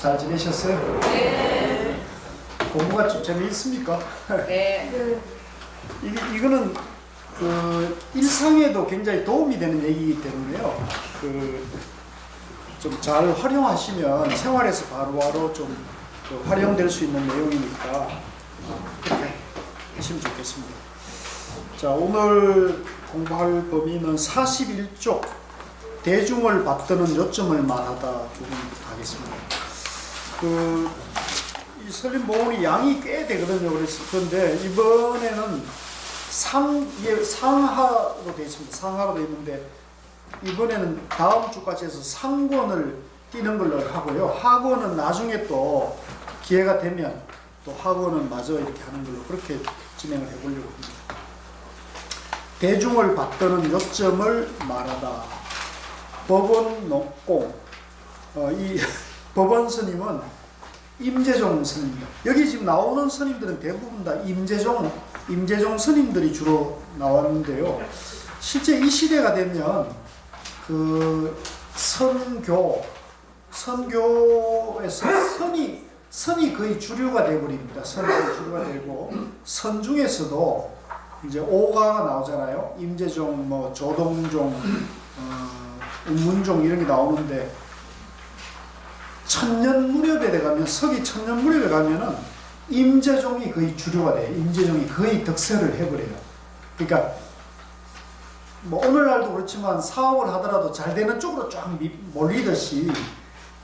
잘 지내셨어요? 네. 공부가 좀 재미있습니까? 네. 이거는 그 일상에도 굉장히 도움이 되는 얘기이기 때문에요. 좀 잘 활용하시면 생활에서 바로바로 좀 활용될 수 있는 내용이니까 그렇게 하시면 좋겠습니다. 자, 오늘 공부할 범위는 41쪽 대중을 받드는 요점을 말하다 부분부터 하겠습니다. 이 설립모음이 양이 꽤 되거든요. 그런데 이번에는 상하로 되어 있습니다. 상하로 되어 있는데 이번에는 다음 주까지 해서 상권을 띄는 걸로 하고요. 하권은 나중에 또 기회가 되면 또 하권은 마저 이렇게 하는 걸로 그렇게 진행을 해보려고 합니다. 대중을 받드는 요점을 말하다. 법원 녹공. 이 법원 스님은 임재종 스님입니다. 여기 지금 나오는 스님들은 대부분 다 임재종 스님들이 주로 나왔는데요. 실제 이 시대가 되면 그 선교에서 선이 거의 주류가 되어버립니다. 선이 주류가 되고 선 중에서도 이제 오가가 나오잖아요. 임재종, 뭐 조동종, 운문종 이런 게 나오는데 천년 무렵에 가면 서기 천년 무렵에 가면은 임재종이 거의 주류가 돼요. 임재종이 거의 득세를 해버려요. 그러니까 뭐 오늘날도 그렇지만 사업을 하더라도 잘 되는 쪽으로 쫙 몰리듯이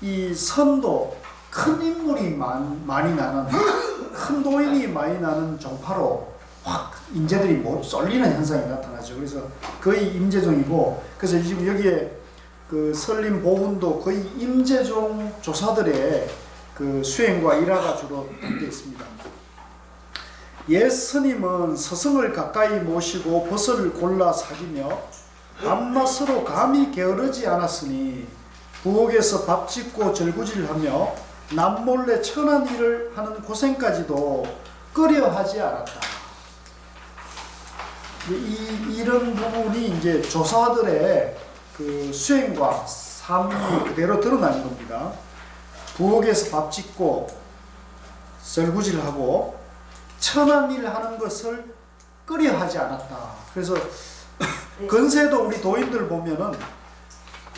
이 선도 큰 인물이 많이 나는 큰 도인이 많이 나는 종파로 확 인재들이 못 쏠리는 현상이 나타나죠. 그래서 거의 임재종이고 그래서 지금 여기에 그 설림 보훈도 거의 임재종 조사들의 그 수행과 일화가 주로 담겨 있습니다. 옛 스님은 스승을 가까이 모시고 벗을 골라 사귀며 밤낮으로 감히 게으르지 않았으니 부엌에서 밥 짓고 절구질하며 남몰래 천한 일을 하는 고생까지도 꺼려하지 않았다. 이런 부분이 이제 조사들의 그 수행과 삶이 그대로 드러나는 겁니다. 부엌에서 밥 짓고 설구질하고 천한 일 하는 것을 꺼려하지 않았다. 그래서 근세도 우리 도인들 보면은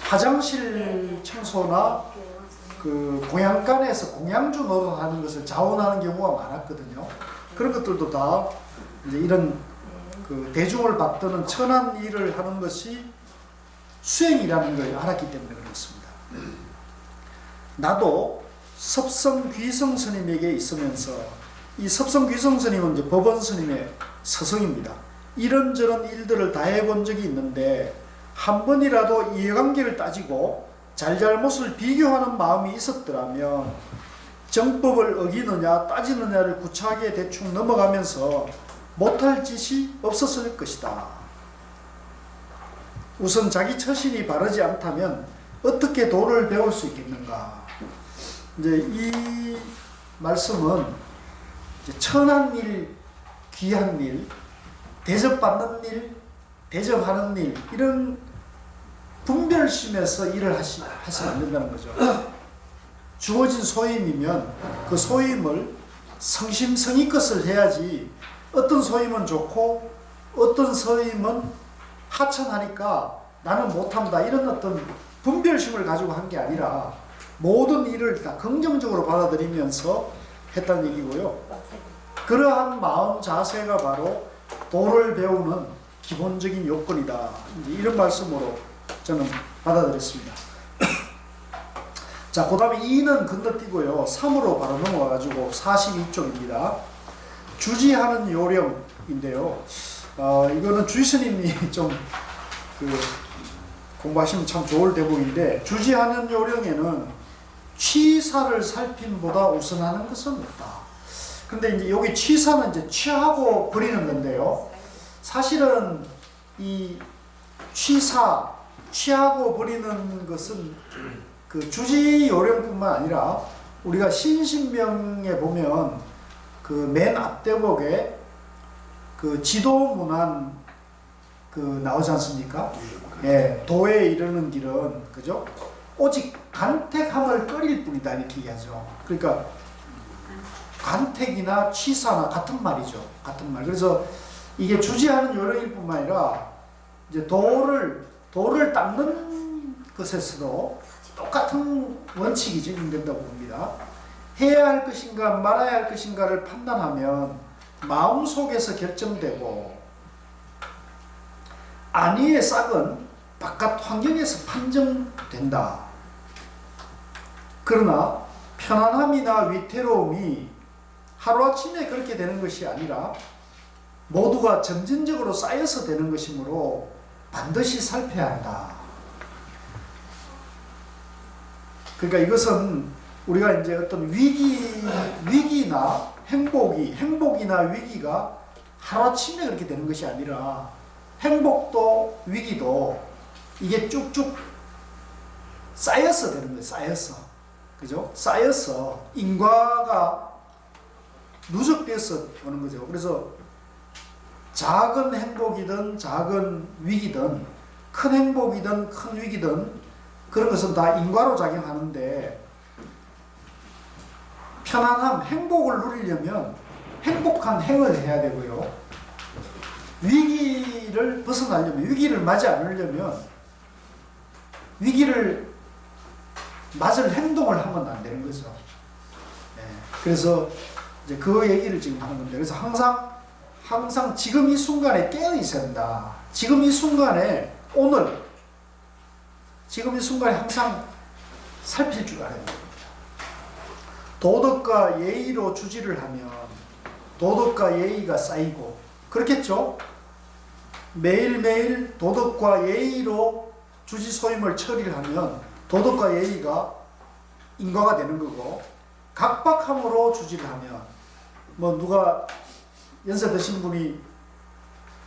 화장실 청소나 그 공양간에서 공양주 노릇하는 것을 자원하는 경우가 많았거든요. 그런 것들도 다 이제 이런 그 대중을 받드는 천한 일을 하는 것이 수행이라는 걸 알았기 때문에 그렇습니다. 나도 섭성귀성 스님에게 있으면서 이 섭성귀성 스님은 이제 법원 스님의 스승입니다. 이런저런 일들을 다 해본 적이 있는데 한 번이라도 이해관계를 따지고 잘잘못을 비교하는 마음이 있었더라면 정법을 어기느냐 따지느냐를 구차하게 대충 넘어가면서 못할 짓이 없었을 것이다. 우선 자기 처신이 바르지 않다면 어떻게 도를 배울 수 있겠는가. 이제 이 말씀은 이제 천한 일, 귀한 일, 대접받는 일, 대접하는 일 이런 분별심에서 일을 하시면 안 된다는 거죠. 주어진 소임이면 그 소임을 성심성의껏을 해야지 어떤 소임은 좋고 어떤 소임은 하찮으니까 나는 못한다 이런 어떤 분별심을 가지고 한 게 아니라 모든 일을 다 긍정적으로 받아들이면서 했다는 얘기고요. 그러한 마음 자세가 바로 도를 배우는 기본적인 요건이다. 이런 말씀으로 저는 받아들였습니다. 자, 그 다음에 2는 건너뛰고요. 3으로 바로 넘어가가지고 42쪽입니다. 주지하는 요령인데요. 이거는 주스님이 좀 공부하시면 참 좋을 대목인데 주지하는 요령에는 취사를 살핌보다 우선하는 것은 없다. 근데 이제 여기 취사는 이제 취하고 버리는 건데요. 사실은 이 취하고 버리는 것은 그 주지 요령뿐만 아니라 우리가 신신명에 보면 그 맨 앞대목에 그 지도문안 그 나오지 않습니까? 예, 도에 이르는 길은 그죠? 오직 간택함을 끓일 뿐이다 이렇게 얘기하죠. 그러니까 간택이나 취사나 같은 말이죠. 같은 말. 그래서 이게 주지하는 요령일 뿐만 아니라 이제 돌을 닦는 것에서도 똑같은 원칙이 적용된다고 봅니다. 해야 할 것인가 말아야 할 것인가를 판단하면 마음속에서 결정되고 안위의 싹은 바깥 환경에서 판정된다. 그러나 편안함이나 위태로움이 하루아침에 그렇게 되는 것이 아니라 모두가 점진적으로 쌓여서 되는 것이므로 반드시 살펴야 한다. 그러니까 이것은 우리가 이제 어떤 위기나 행복이나 위기가 하루아침에 그렇게 되는 것이 아니라 행복도 위기도 이게 쭉쭉 쌓여서 되는 거예요. 쌓여서. 그죠? 쌓여서 인과가 누적돼서 오는 거죠. 그래서 작은 행복이든 작은 위기든 큰 행복이든 큰 위기든 그런 것은 다 인과로 작용하는데 편안함, 행복을 누리려면 행복한 행을 해야 되고요. 위기를 벗어나려면, 위기를 맞이 않으려면 위기를 맞을 행동을 하면 안 되는 거죠. 네. 그래서 이제 그 얘기를 지금 하는 건데, 그래서 항상 지금 이 순간에 깨어 있어야 된다. 지금 이 순간에 오늘, 지금 이 순간에 항상 살필 줄 알아야 됩니다. 도덕과 예의로 주지를 하면 도덕과 예의가 쌓이고 그렇겠죠? 매일매일 도덕과 예의로 주지소임을 처리를 하면 도덕과 예의가 인과가 되는 거고, 각박함으로 주지를 하면 뭐 누가 연세 드신 분이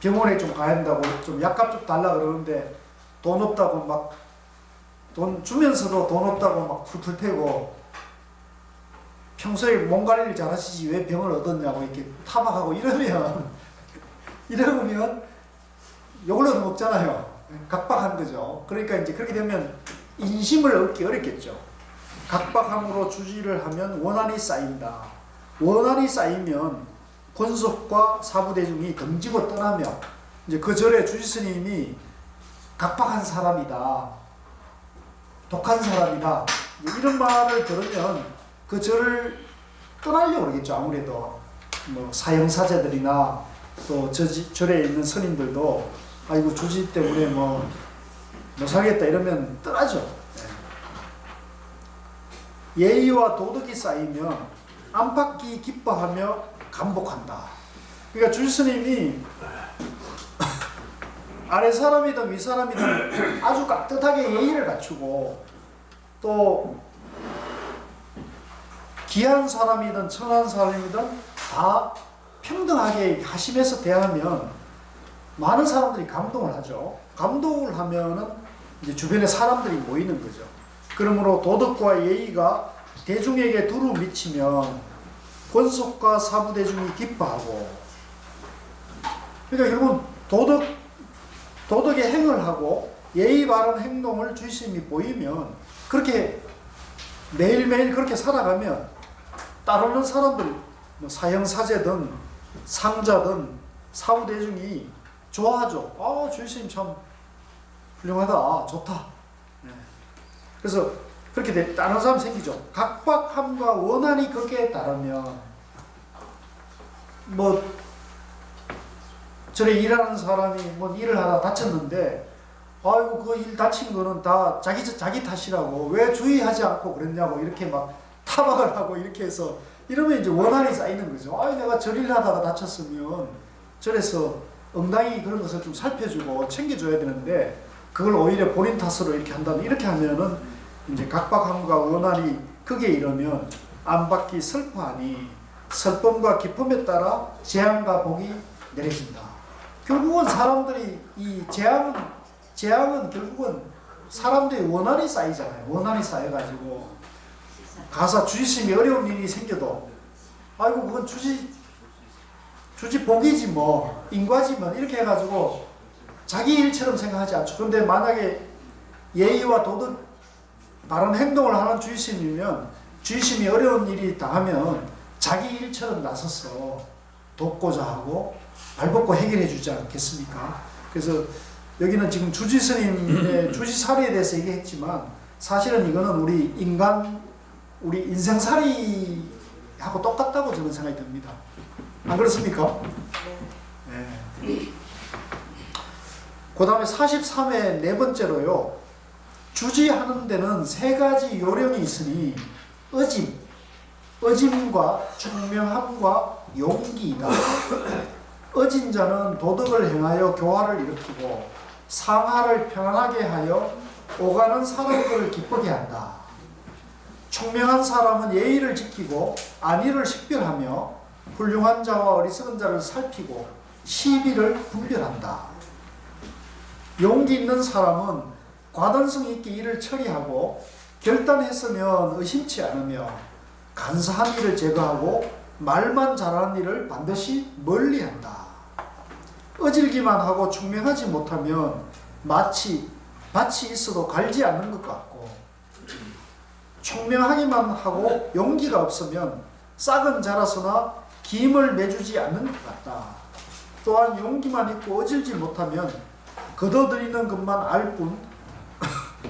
병원에 좀 가야 한다고 좀 약값 좀 달라 그러는데 돈 없다고 막 돈 주면서도 돈 없다고 막 풀풀 패고 평소에 몸 관리를 잘 하시지 왜 병을 얻었냐고 이렇게 타박하고 이러면 욕을 얻어먹잖아요. 각박한 거죠. 그러니까 이제 그렇게 되면 인심을 얻기 어렵겠죠. 각박함으로 주지를 하면 원한이 쌓인다. 원한이 쌓이면 권속과 사부대중이 덩지고 떠나며 이제 그 절에 주지스님이 각박한 사람이다. 독한 사람이다. 이런 말을 들으면 그 절을 떠나려고 그러겠죠. 아무래도 뭐 사형사제들이나 또 절에 있는 스님들도 아이고 주지 때문에 뭐 못 살겠다 이러면 떠나죠. 예의와 도덕이 쌓이면 안팎이 기뻐하며 감복한다. 그러니까 주스님이 아래 사람이든 위 사람이든 아주 깍듯하게 예의를 갖추고 또 귀한 사람이든 천한 사람이든 다 평등하게 하심해서 대하면 많은 사람들이 감동을 하죠. 감동을 하면은 이제 주변에 사람들이 모이는 거죠. 그러므로 도덕과 예의가 대중에게 두루 미치면 권속과 사부대중이 기뻐하고, 그러니까 결국은 도덕의 행을 하고 예의 바른 행동을 주님이 보이면 그렇게 매일매일 그렇게 살아가면 따르는 사람들, 뭐 사형사제든 상자든 사부대중이 좋아하죠. 아, 주님 참 훌륭하다, 좋다. 네. 그래서 그렇게 다른 사람 생기죠. 각박함과 원한이 거기에 따르면 뭐 저래 일하는 사람이 뭐 일을 하다 다쳤는데 아이고 그 일 다친 거는 다 자기 탓이라고 왜 주의하지 않고 그랬냐고 이렇게 막 타박을 하고 이렇게 해서 이러면 이제 원한이 쌓이는 거죠. 아이 내가 저 일 하다가 다쳤으면 절에서 응당히 그런 것을 좀 살펴주고 챙겨줘야 되는데 그걸 오히려 본인 탓으로 이렇게 한다면, 이렇게 하면은 이제 각박함과 원한이 극에 이르면 안팎이 슬퍼하니 슬픔과 기쁨에 따라 재앙과 복이 내려진다. 결국은 사람들이 이 재앙은 결국은 사람들이 원한이 쌓이잖아요. 원한이 쌓여가지고 가서 주지심이 어려운 일이 생겨도 아이고 그건 주지 복이지 뭐 인과지만 이렇게 해가지고 자기 일처럼 생각하지 않죠. 그런데 만약에 예의와 바른 행동을 하는 주의심이면 주의심이 어려운 일이 당하면 자기 일처럼 나서서 돕고자 하고 발벗고 해결해 주지 않겠습니까? 그래서 여기는 지금 주지 스님의 주지 사리에 대해서 얘기했지만 사실은 이거는 우리 인생살이하고 똑같다고 저는 생각이 듭니다. 안 그렇습니까? 네. 그 다음에 43회 네 번째로요. 주지하는 데는 세 가지 요령이 있으니 어짐과 총명함과 용기이다. 어진 자는 도덕을 행하여 교화를 일으키고 상하를 편안하게 하여 오가는 사람들을 기쁘게 한다. 총명한 사람은 예의를 지키고 안위를 식별하며 훌륭한 자와 어리석은 자를 살피고 시비를 분별한다. 용기 있는 사람은 과단성 있게 일을 처리하고 결단했으면 의심치 않으며 간사한 일을 제거하고 말만 잘하는 일을 반드시 멀리한다. 어질기만 하고 총명하지 못하면 마치 밭이 있어도 갈지 않는 것 같고 총명하기만 하고 용기가 없으면 싹은 자라서나 김을 내주지 않는 것 같다. 또한 용기만 있고 어질지 못하면 걷어들이는 것만 알 뿐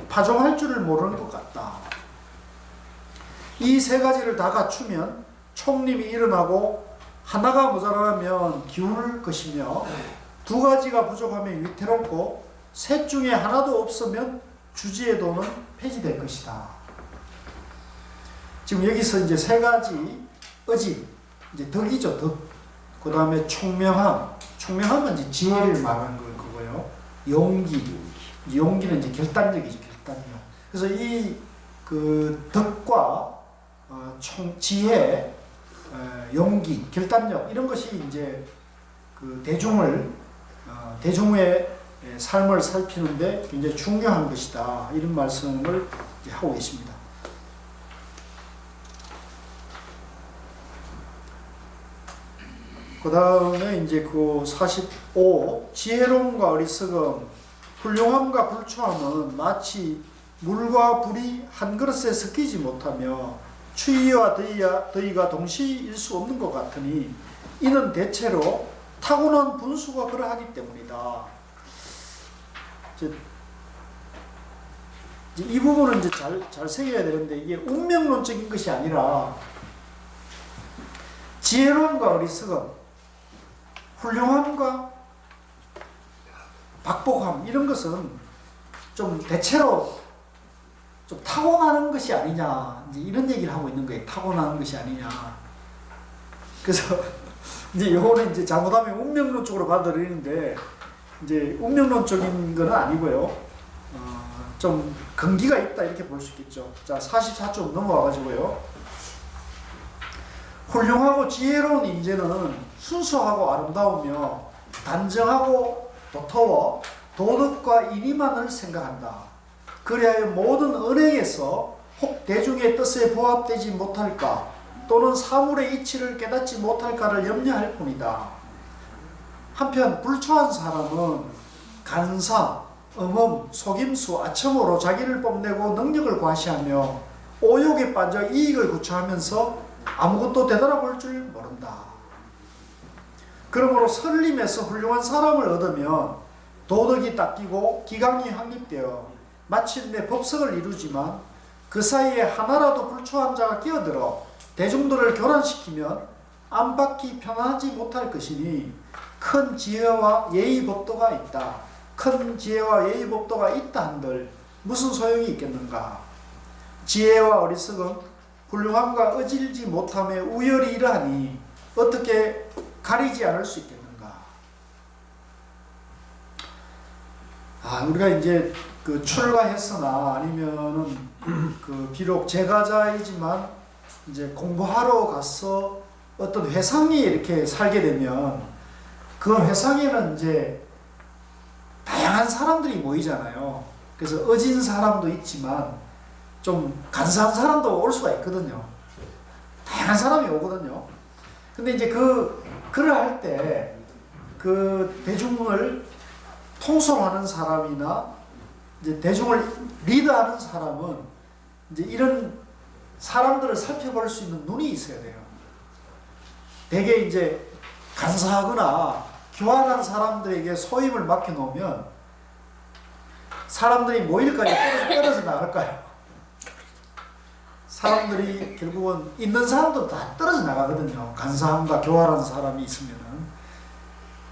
파종할 줄을 모르는 것 같다. 이 세 가지를 다 갖추면 총림이 일어나고 하나가 모자라면 기울을 것이며 두 가지가 부족하면 위태롭고 셋 중에 하나도 없으면 주지의 도는 폐지될 것이다. 지금 여기서 이제 세 가지 어지, 이제 덕이죠, 덕. 그 다음에 총명함은 이제 지혜를 말하는 거고요. 용기는 이제 결단력이죠, 결단력. 그래서 이 그 덕과 지혜, 용기, 결단력 이런 것이 이제 그 대중의 삶을 살피는데 굉장히 중요한 것이다. 이런 말씀을 하고 계십니다. 그 다음에 이제 그 45 지혜로움과 어리석음, 훌륭함과 불초함은 마치 물과 불이 한 그릇에 섞이지 못하며 추위와 더위가 동시일 수 없는 것 같으니 이는 대체로 타고난 분수가 그러하기 때문이다. 이 부분은 이제 잘 새겨야 되는데 이게 운명론적인 것이 아니라 지혜로움과 어리석음, 훌륭함과 박복함 이런 것은 좀 대체로 좀 타고나는 것이 아니냐 이제 이런 얘기를 하고 있는 거예요. 타고나는 것이 아니냐. 그래서 이제 요거는 이제 잘못하면 운명론 쪽으로 받아들이는데 이제 운명론적인 건 아니고요. 좀 근기가 있다 이렇게 볼 수 있겠죠. 자, 44쪽 넘어와가지고요. 훌륭하고 지혜로운 인재는 순수하고 아름다우며 단정하고 도터워 도덕과 인의만을 생각한다. 그리하여 모든 언행에서 혹 대중의 뜻에 부합되지 못할까 또는 사물의 이치를 깨닫지 못할까를 염려할 뿐이다. 한편 불초한 사람은 간사, 음음, 속임수, 아첨으로 자기를 뽐내고 능력을 과시하며 오욕에 빠져 이익을 구처하면서 아무것도 되돌아볼 줄 모른다. 그러므로 설림에서 훌륭한 사람을 얻으면 도덕이 닦이고 기강이 확립되어 마침내 법석을 이루지만 그 사이에 하나라도 불초한 자가 끼어들어 대중들을 교란시키면 안팎이 편하지 못할 것이니 큰 지혜와 예의법도가 있다. 큰 지혜와 예의법도가 있다 한들 무슨 소용이 있겠는가. 지혜와 어리석음, 훌륭함과 어질지 못함에 우열이 이러하니 어떻게 가리지 않을 수 있겠는가. 우리가 이제 그 출가했으나 아니면은 그 비록 제가자이지만 이제 공부하러 가서 어떤 회상에 이렇게 살게 되면 그 회상에는 이제 다양한 사람들이 모이잖아요. 그래서 어진 사람도 있지만 좀 간사한 사람도 올 수가 있거든요. 다양한 사람이 오거든요. 근데 이제 그럴 때 그 대중을 통솔하는 사람이나 이제 대중을 리드하는 사람은 이제 이런 사람들을 살펴볼 수 있는 눈이 있어야 돼요. 대개 이제 간사하거나 교활한 사람들에게 소임을 맡겨놓으면 사람들이 뭐 일까지 떨어져 나갈까요? 사람들이 결국은 있는 사람도 다 떨어져 나가거든요. 간사함과 교활한 사람이 있으면은.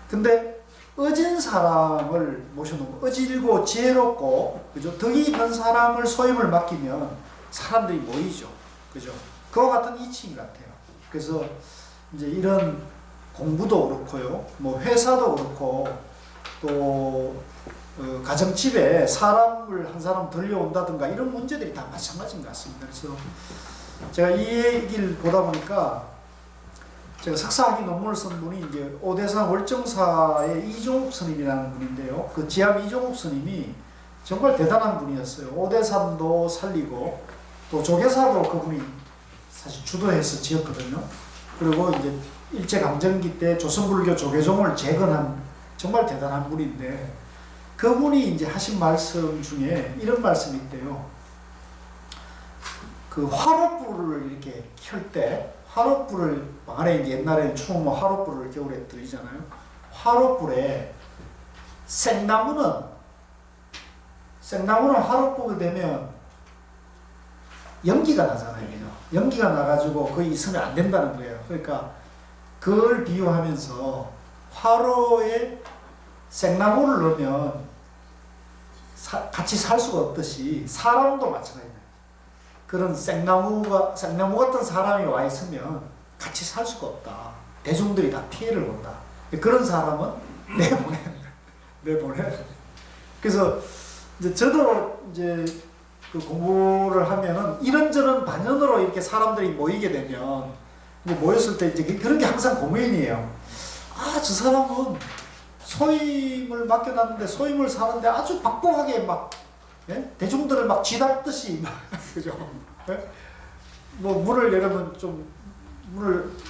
근데 어진 사람을 모셔놓고 어질고 지혜롭고 그죠? 덕이 있는 사람을 소임을 맡기면 사람들이 모이죠. 그죠? 그와 같은 이치인 것 같아요. 그래서 이제 이런 공부도 그렇고요. 뭐 회사도 그렇고 또 가정집에 사람을 한 사람 들려온다든가 이런 문제들이 다 마찬가지인 것 같습니다. 그래서 제가 이 얘기를 보다 보니까 제가 석사학위 논문을 쓴 분이 이제 오대산 월정사의 이종욱 스님이라는 분인데요. 그 지암 이종욱 스님이 정말 대단한 분이었어요. 오대산도 살리고 또 조계사도 그분이 사실 주도해서 지었거든요. 그리고 이제 일제강점기 때 조선불교 조계종을 재건한 정말 대단한 분인데 그분이 이제 하신 말씀 중에 이런 말씀이 있대요. 그 화롯불을 이렇게 켤 때 화롯불을 안에 이제 옛날에는 추우면 화롯불을 겨울에 들이잖아요. 화롯불에 생나무는 화롯불이 되면 연기가 나잖아요. 그죠? 연기가 나가지고 거기 있으면 안 된다는 거예요. 그러니까 그걸 비유하면서 화로에 생나무를 넣으면 같이 살 수가 없듯이 사람도 마찬가지예요. 그런 생나무 같은 사람이 와 있으면 같이 살 수가 없다. 대중들이 다 피해를 본다. 그런 사람은 내보내. 그래서 이제 저도 이제 그 공부를 하면은 이런저런 반연으로 이렇게 사람들이 모이게 되면 모였을 때 이제 그런 게 항상 고민이에요. 아, 저 사람은 소임을 맡겨놨는데 소임을 사는데 아주 박복하게 막 대중들을 막 쥐닫듯이 막 그죠? 예? 뭐 문을 열으면 좀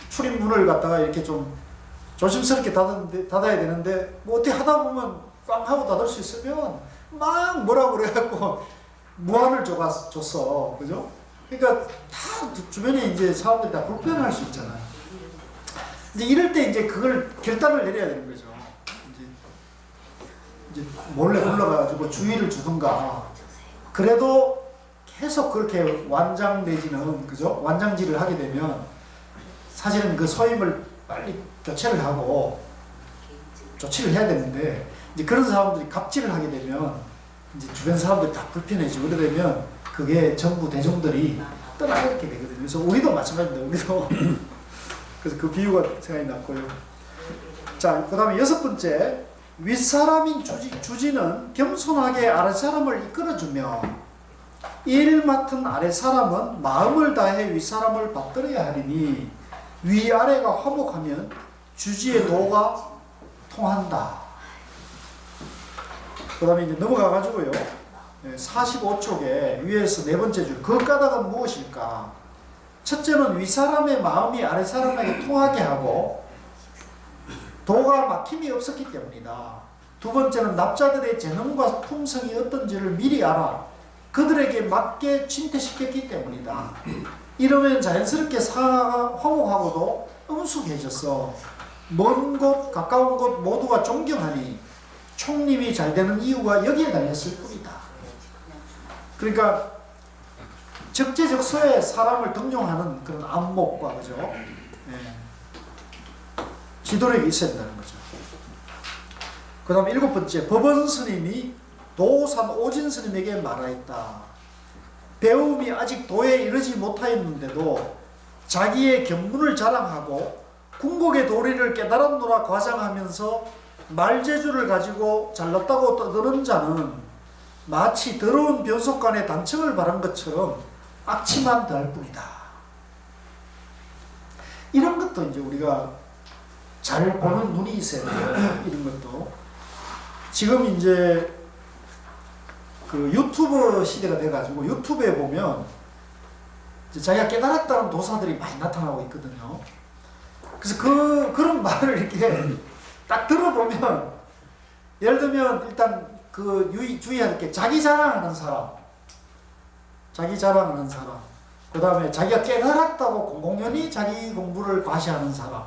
출입문을 갖다가 이렇게 좀 조심스럽게 닫아야 되는데 뭐 어떻게 하다 보면 꽝 하고 닫을 수 있으면 막 뭐라고 그래갖고 무한을 줬어, 그죠? 그러니까 다 주변에 이제 사람들이 다 불편할 수 있잖아요. 이제 이럴 때 이제 그걸 결단을 내려야 되는 거죠. 이제 몰래 불러가지고 주의를 주든가. 그래도 계속 그렇게 완장 내지는 그죠? 완장질을 하게 되면 사실은 그 소임을 빨리 교체를 하고 조치를 해야 되는데 이제 그런 사람들이 갑질을 하게 되면 이제 주변 사람들이 다 불편해지고 그러게 되면 그게 전부 대중들이 떠나게 되거든요. 그래서 우리도 마찬가지입니다. 우리도 그래서 그 비유가 생각이 났고요. 자, 그 다음에 6번째, 윗사람인 주지는 겸손하게 아랫사람을 이끌어주며 일 맡은 아랫사람은 마음을 다해 윗사람을 받들어야 하리니 위아래가 화목하면 주지의 도가 통한다. 그 다음에 이제 넘어가가지고요. 45쪽에 위에서 네 번째 줄, 그 까닭은 무엇일까? 첫째는 윗사람의 마음이 아랫사람에게 통하게 하고 도가 막힘이 없었기 때문이다. 두 번째는 납자들의 재능과 품성이 어떤지를 미리 알아 그들에게 맞게 침퇴시켰기 때문이다. 이러면 자연스럽게 사하가 화목하고도 엄숙해졌어. 먼 곳, 가까운 곳 모두가 존경하니 총림이 잘 되는 이유가 여기에 달렸을 뿐이다. 그러니까 적재적소에 사람을 등용하는 그런 안목과 그죠? 지도력이 있어야 된다는 거죠. 그 다음 7번째, 법원 스님이 도산 오진 스님에게 말하였다. 배움이 아직 도에 이르지 못하였는데도 자기의 견문을 자랑하고 궁극의 도리를 깨달았노라 과장하면서 말재주를 가지고 잘났다고 떠드는 자는 마치 더러운 변속관에 단청을 바른 것처럼 악취만 더할 뿐이다. 이런 것도 이제 우리가 잘 보는 눈이 있어야 돼요. 이런 것도. 지금 이제 그 유튜브 시대가 돼가지고 유튜브에 보면 이제 자기가 깨달았다는 도사들이 많이 나타나고 있거든요. 그래서 그런 말을 이렇게 딱 들어보면 예를 들면 일단 그 주의할 게 자기 자랑하는 사람 자기 자랑하는 사람, 그 다음에 자기가 깨달았다고 공공연히 자기 공부를 과시하는 사람,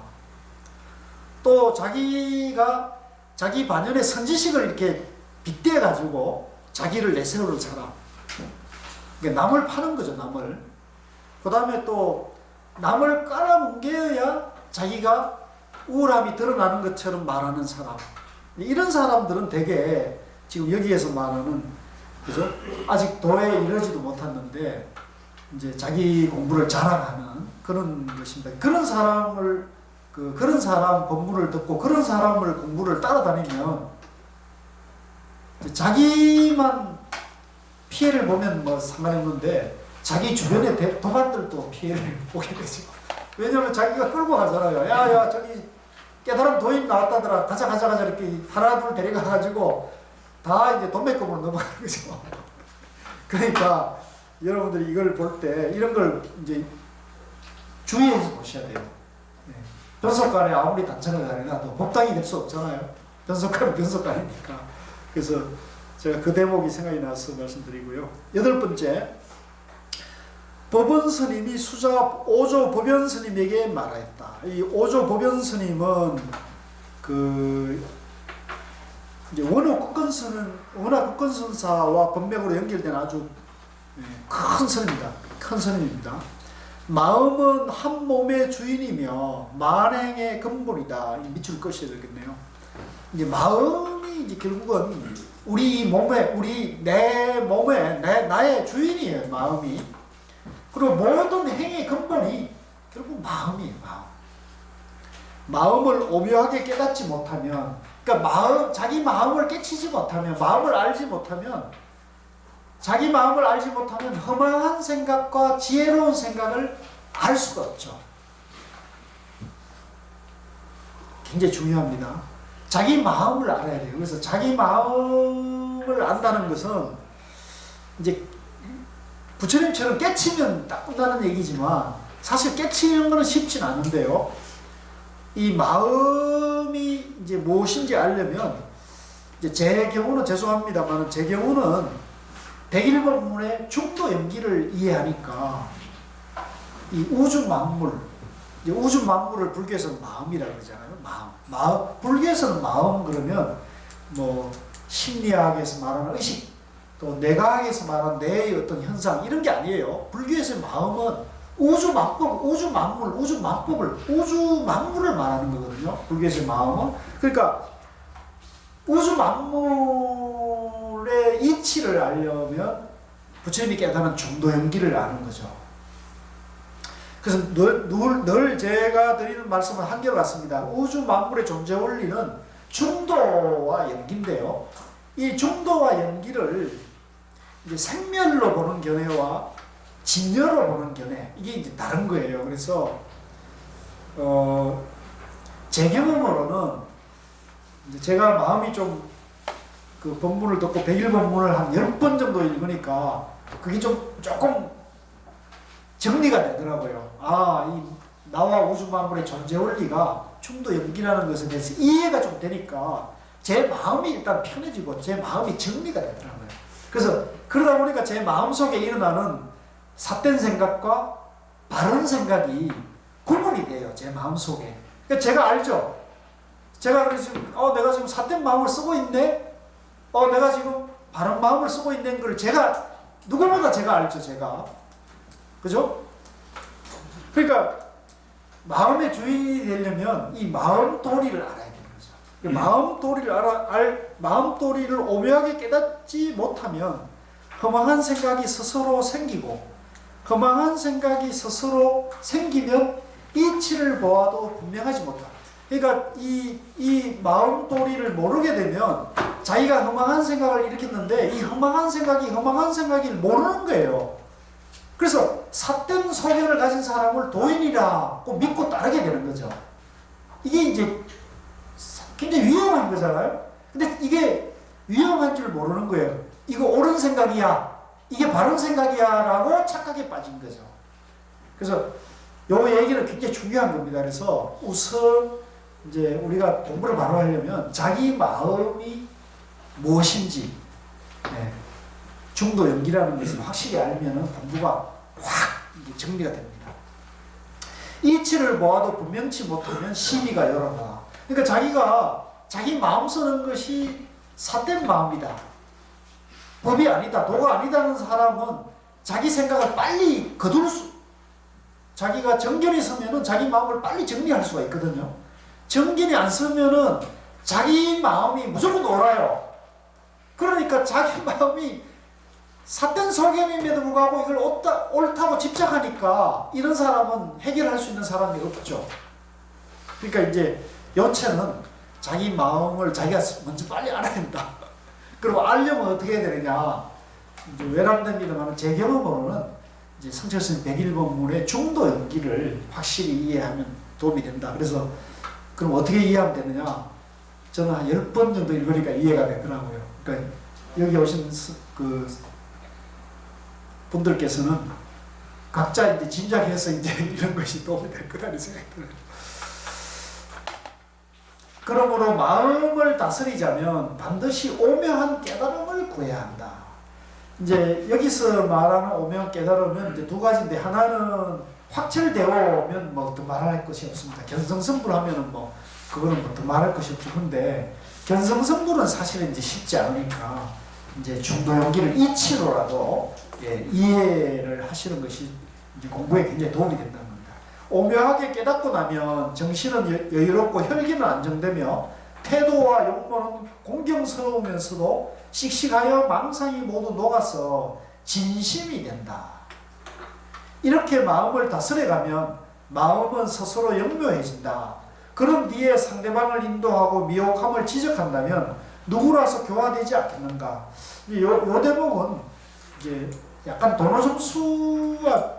또 자기가 자기 반연의 선지식을 이렇게 빗대어 가지고 자기를 내세우는 사람, 그러니까 남을 파는 거죠. 남을. 그 다음에 또 남을 깔아뭉개어야 자기가 우월함이 드러나는 것처럼 말하는 사람, 이런 사람들은 되게 지금 여기에서 말하는, 그죠? 아직 도에 이르지도 못했는데 이제 자기 공부를 자랑하는 그런 것입니다. 그런 사람을 그런 사람 본문을 듣고 그런 사람을 공부를 따라다니면 자기만 피해를 보면 뭐 상관없는데 자기 주변의 도반들도 피해를 보게 되죠. 왜냐하면 자기가 끌고 가잖아요. 야 저기 깨달음 도인 나왔다더라. 가자 이렇게 하나 둘 데려가가지고 다 이제 돈매금으로 넘어가는 거죠. 그러니까 여러분들이 이걸 볼 때 이런 걸 이제 주의해서 보셔야 돼요. 네. 변속간에 아무리 단천을 다녀도 법당이 될 수 없잖아요. 변속간은 변속간이니까. 그래서 제가 그 대목이 생각이 나서 말씀드리고요. 8번째, 법원 스님이 수자 오조 법연 스님에게 말하였다. 이 오조 법연 스님은 이제 원호 국건선사와 법맥으로 연결된 아주 큰 스님입니다. 큰 스님입니다. 마음은 한 몸의 주인이며 만행의 근본이다. 밑줄 꺼셔야 되겠네요. 이제 마음이 이제 결국은 나의 주인이에요. 마음이. 그리고 모든 행의 근본이 결국 마음이에요. 마음을 오묘하게 깨닫지 못하면, 그러니까 자기 마음을 깨치지 못하면, 자기 마음을 알지 못하면 허망한 생각과 지혜로운 생각을 알 수가 없죠. 굉장히 중요합니다. 자기 마음을 알아야 돼요. 그래서 자기 마음을 안다는 것은 이제 부처님처럼 깨치면 딱 끝나는 얘기지만 사실 깨치는 것은 쉽진 않은데요. 이 마음이 이제 무엇인지 알려면 이제 제 경우는 죄송합니다만 제 경우는 백일법문의 중도 연기를 이해하니까 이 우주 만물을 불교에서는 마음이라고 그러잖아요. 마음. 불교에서는 마음 그러면 뭐 심리학에서 말하는 의식, 또 뇌과학에서 말하는 뇌의 어떤 현상 이런 게 아니에요. 불교에서의 마음은 우주 만물을 말하는 거거든요. 불교에서의 마음은. 그러니까 우주 만물의 이치를 알려면 부처님이 깨달은 중도 연기를 아는 거죠. 그래서 늘 제가 드리는 말씀은 한결같습니다. 우주 만물의 존재 원리는 중도와 연기인데요. 이 중도와 연기를 이제 생멸로 보는 견해와 진여로 보는 견해, 이게 이제 다른 거예요. 그래서 제 경험으로는 이제 제가 마음이 좀 그 법문을 듣고 백일법문을 한 10번 정도 읽으니까 그게 조금 정리가 되더라고요. 이 나와 우주 만물의 존재 원리가 중도 연기라는 것에 대해서 이해가 좀 되니까 제 마음이 일단 편해지고 제 마음이 정리가 되더라고요. 그래서 그러다 보니까 제 마음속에 일어나는 삿된 생각과 바른 생각이 구분이 돼요. 제 마음속에. 그러니까 제가 알죠. 제가 그래서 내가 지금 삿된 마음을 쓰고 있네. 내가 지금 바른 마음을 쓰고 있는 걸 제가 누구보다 제가 알죠. 제가. 그죠? 그러니까 마음의 주인이 되려면 이 마음 도리를 알아야 되는 거죠. 마음 도리를 오묘하게 깨닫지 못하면 허망한 생각이 스스로 생기고, 허망한 생각이 스스로 생기면 이치를 보아도 분명하지 못하다. 그러니까 이 마음 도리를 모르게 되면 자기가 허망한 생각을 일으켰는데 이 허망한 생각이 모르는 거예요. 그래서 삿된 소견을 가진 사람을 도인이라고 믿고 따르게 되는 거죠. 이게 이제 굉장히 위험한 거잖아요. 근데 이게 위험한 줄 모르는 거예요. 이거 옳은 생각이야, 이게 바른 생각이야 라고 착각에 빠진 거죠. 그래서 요 얘기는 굉장히 중요한 겁니다. 그래서 우선 이제 우리가 공부를 바로 하려면 자기 마음이 무엇인지 중도 연기라는 것을 확실히 알면은 공부가 확 이제 정리가 됩니다. 이치를 보아도 분명치 못하면 시비가 여러나. 그러니까 자기가 자기 마음 쓰는 것이 삿된 마음이다. 법이 아니다. 도가 아니다는 사람은 자기 생각을 빨리 거둘 수, 자기가 정견이 서면은 자기 마음을 빨리 정리할 수가 있거든요. 정견이 안 서면은 자기 마음이 무조건 옳아요. 그러니까 자기 마음이 삿된 소견임에도 불구하고 이걸 옳다고 집착하니까 이런 사람은 해결할 수 있는 사람이 없죠. 그러니까 이제 요체는 자기 마음을 자기가 먼저 빨리 알아야 된다. 그리고 알려면 어떻게 해야 되느냐. 이제 외람됩니다만 제 경험으로는 이제 성철스님 101번문의 중도 연기를 확실히 이해하면 도움이 된다. 그래서 그럼 어떻게 이해하면 되느냐. 저는 한 10번 정도 읽으니까 이해가 되더라고요. 그러니까 여기 오신 그 분들께서는 각자 이제 짐작해서 이제 이런 것이 도움이 될 거라는 생각이 들어요. 그러므로 마음을 다스리자면 반드시 오묘한 깨달음을 구해야 한다. 이제 여기서 말하는 오묘한 깨달음은 이제 두 가지인데, 하나는 확철되어오면 뭐 더 말할 것이 없습니다. 견성성불하면은 뭐 그거는 뭐 더 말할 것이 없죠. 근데 견성성불은 사실은 이제 쉽지 않으니까 이제 중도 연기를 이치로라도 이해를 하시는 것이 이제 공부에 굉장히 도움이 된다는 겁니다. 오묘하게 깨닫고 나면 정신은 여유롭고 혈기는 안정되며 태도와 용모는 공경스러우면서도 씩씩하여 망상이 모두 녹아서 진심이 된다. 이렇게 마음을 다스려가면 마음은 스스로 영묘해진다. 그런 뒤에 상대방을 인도하고 미혹함을 지적한다면 누구라서 교화되지 않겠는가. 요 대목은 이제 약간 도노점수와